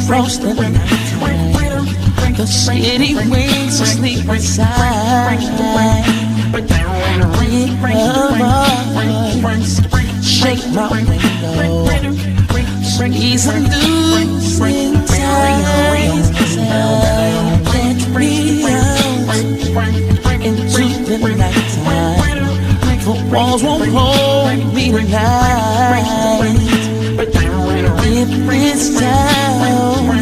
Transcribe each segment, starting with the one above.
Across the night, the city waits to sleep inside. Shake my window, squeeze and losing ties. Let me out into the nighttime. The walls won't hold me tonight. If this town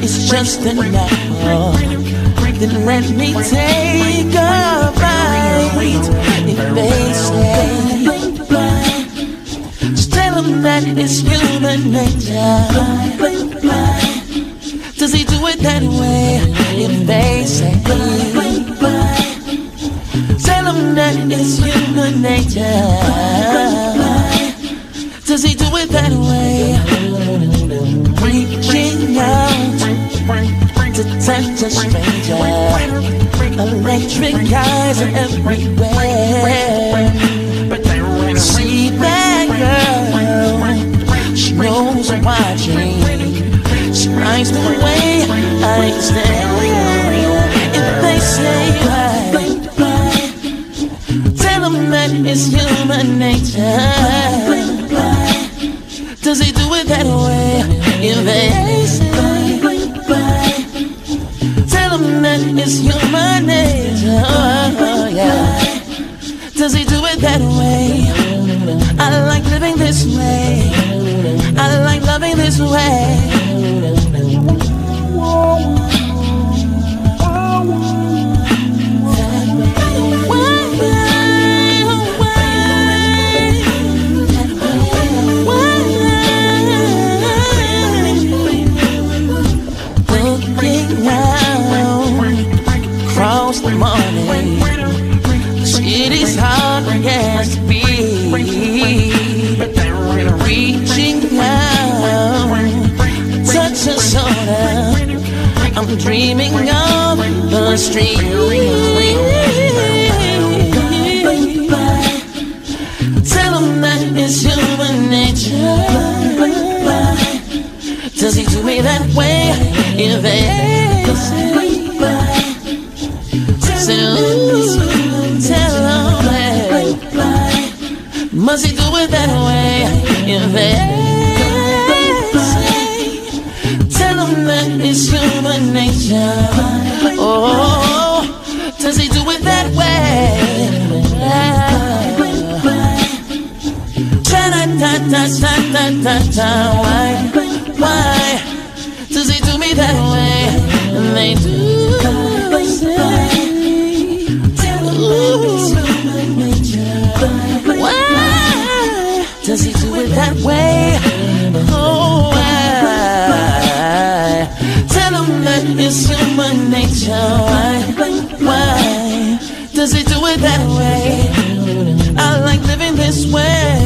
is just a night, then let me take a bite. If they say, just tell them that it's human nature. Does he do it that way? If they say, tell them that it's human nature. Does he do it that way? Reaching out to touch a stranger. Electric eyes are everywhere. See that girl, she knows I'm watching. She likes the way I stand. If they say tell them that it's human nature. Does he do it that way? If they say tell him that it's human nature. Yeah. Does he do it that way? I like living this way. I like loving this way. Across the morning, it is hard as to be. Reaching out, touch a shoulder. I'm dreaming of the street. Tell him that it's human nature. Does he do me that way? If they say tell him, must he do it that way? If they say, tell him that it's human nature. Oh, does he do it that way? Why does he do me that way? And they do say, why does he do it that way? Oh, why? Tell him that it's human nature. Why does he do it that way? I like living this way.